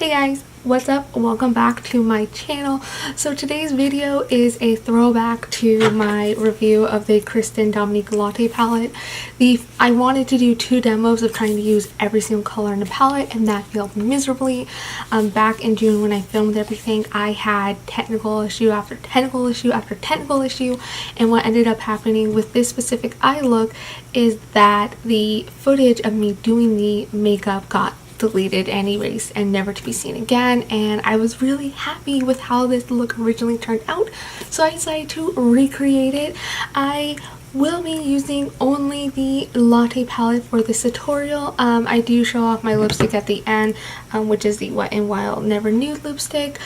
Hey guys, what's up? Welcome back to my channel. So today's video is a throwback to my review of the Dominque Latte palette. I wanted to do two demos of trying to use every single color in the palette, and that failed miserably. Back in June when I filmed everything, I had technical issue after technical issue after technical issue, and what ended up happening with this specific eye look is that the footage of me doing the makeup got deleted and erased and never to be seen again, and I was really happy with how this look originally turned out, so I decided to recreate it. I will be using only the latte palette for this tutorial. I do show off my lipstick at the end, which is the Wet n Wild Never Nude lipstick,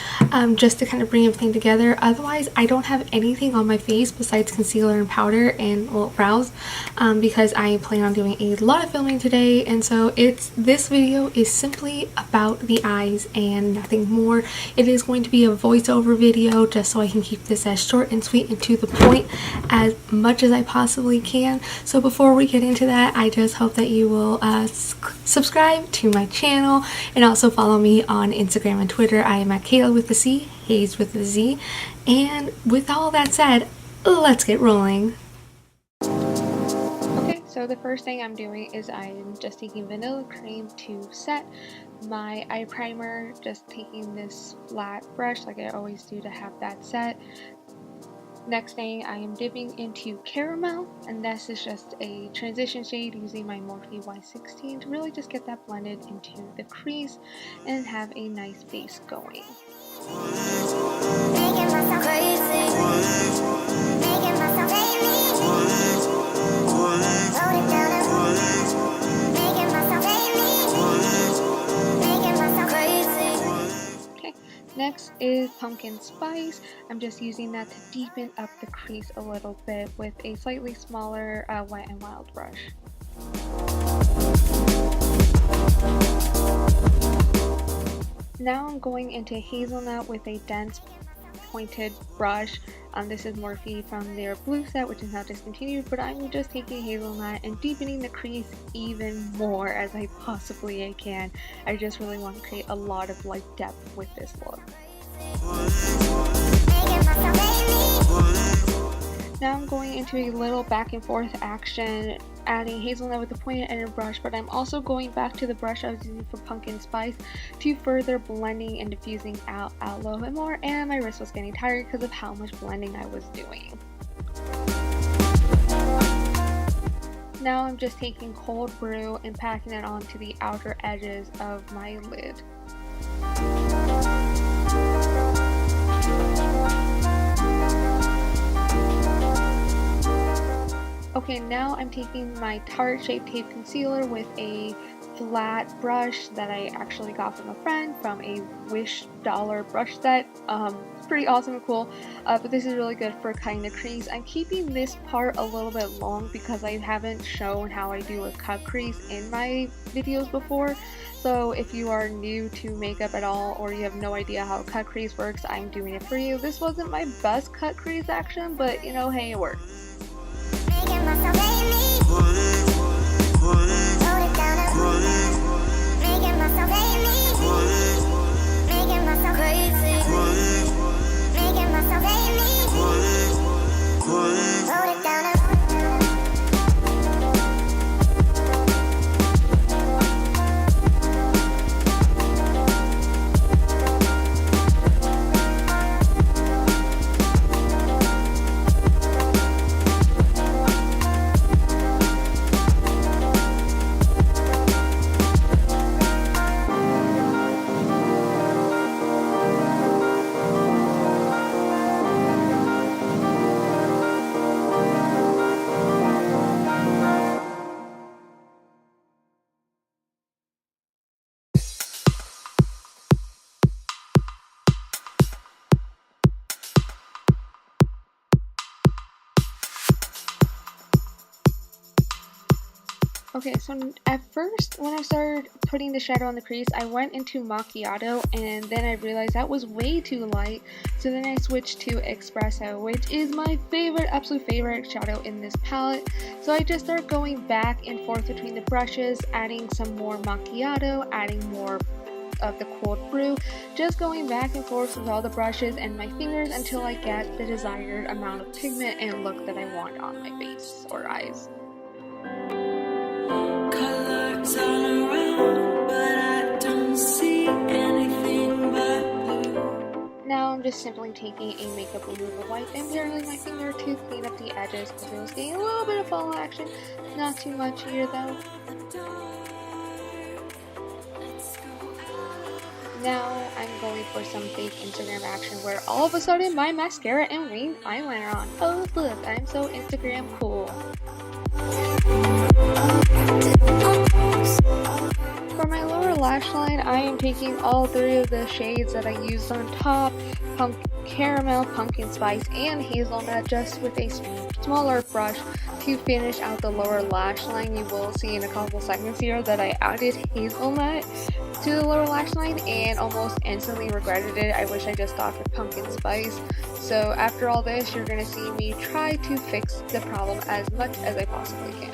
just to kind of bring everything together. Otherwise, I don't have anything on my face besides concealer and powder and, well, brows, because I plan on doing a lot of filming today, and so this video is simply about the eyes and nothing more. It is going to be a voiceover video just so I can keep this as short and sweet and to the point as much as I possibly can. So before we get into that, I just hope that you will subscribe to my channel and also follow me on Instagram and Twitter. I am at Kayla with the C, Hayes with the Z. And with all that said, let's get rolling. Okay, so the first thing I'm doing is I'm just taking vanilla cream to set my eye primer, just taking this flat brush like I always do to have that set. Next thing, I am dipping into caramel, and this is just a transition shade using my Morphe Y16 to really just get that blended into the crease and have a nice base going. Next is pumpkin spice. I'm just using that to deepen up the crease a little bit with a slightly smaller Wet n Wild brush. Now I'm going into hazelnut with a dense pointed brush. This is Morphe from their blue set, which is now discontinued, but I'm just taking hazelnut and deepening the crease even more as I possibly can. I just really want to create a lot of light depth with this look. Now I'm going into a little back and forth action, adding hazelnut with the pointed ended brush, but I'm also going back to the brush I was using for pumpkin spice to further blending and diffusing out a little bit more, and my wrist was getting tired because of how much blending I was doing. Now I'm just taking cold brew and packing it onto the outer edges of my lid. Okay, now I'm taking my Tarte Shape Tape Concealer with a flat brush that I actually got from a friend from a Wish dollar brush set. It's pretty awesome and cool, but this is really good for cutting the crease. I'm keeping this part a little bit long because I haven't shown how I do a cut crease in my videos before. So if you are new to makeup at all or you have no idea how a cut crease works, I'm doing it for you. This wasn't my best cut crease action, but you know, hey, it worked. Okay, so at first when I started putting the shadow on the crease, I went into macchiato, and then I realized that was way too light, so then I switched to espresso, which is my favorite, absolute favorite shadow in this palette. So I just started going back and forth between the brushes, adding some more macchiato, adding more of the cold brew, just going back and forth with all the brushes and my fingers until I get the desired amount of pigment and look that I want on my face or eyes. Colors all around, but I don't see anything but blue. Now I'm just simply taking a makeup remover wipe and barreling my finger to clean up the edges because it was getting a little bit of fall action. Not too much here though. Now I'm going for some fake Instagram action where all of a sudden my mascara and winged eyeliner on. Oh look, I'm so Instagram cool. For my lower lash line, I am taking all three of the shades that I used on top, caramel, pumpkin spice, and hazelnut, just with a smaller brush to finish out the lower lash line. You will see in a couple seconds here that I added hazelnut to the lower lash line and almost instantly regretted it. I wish I just thought with pumpkin spice. So after all this, you're going to see me try to fix the problem as much as I possibly can.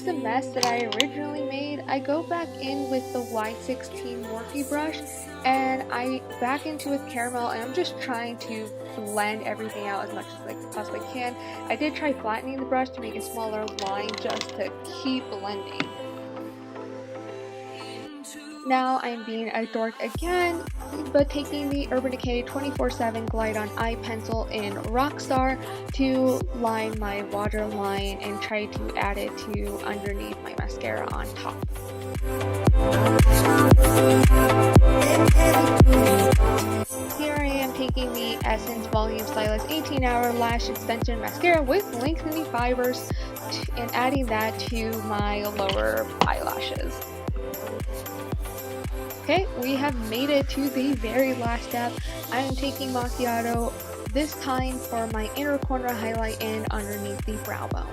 The mess that I originally made, I go back in with the Y16 Morphe brush and I back into with caramel, and I'm just trying to blend everything out as much as I possibly can. I did try flattening the brush to make a smaller line just to keep blending. Now I'm being a dork again, but taking the Urban Decay 24/7 Glide On Eye Pencil in Rockstar to line my waterline and try to add it to underneath my mascara on top. Here I am taking the Essence Volume Stylist 18-Hour Lash Extension Mascara with lengthening fibers and adding that to my lower eyelashes. Okay, we have made it to the very last step. I am taking Macchiato, this time for my inner corner highlight and underneath the brow bone.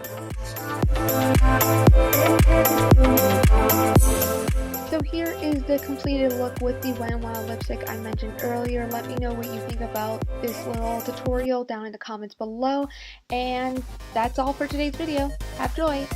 So here is the completed look with the Wet n Wild lipstick I mentioned earlier. Let me know what you think about this little tutorial down in the comments below. And that's all for today's video. Have joy!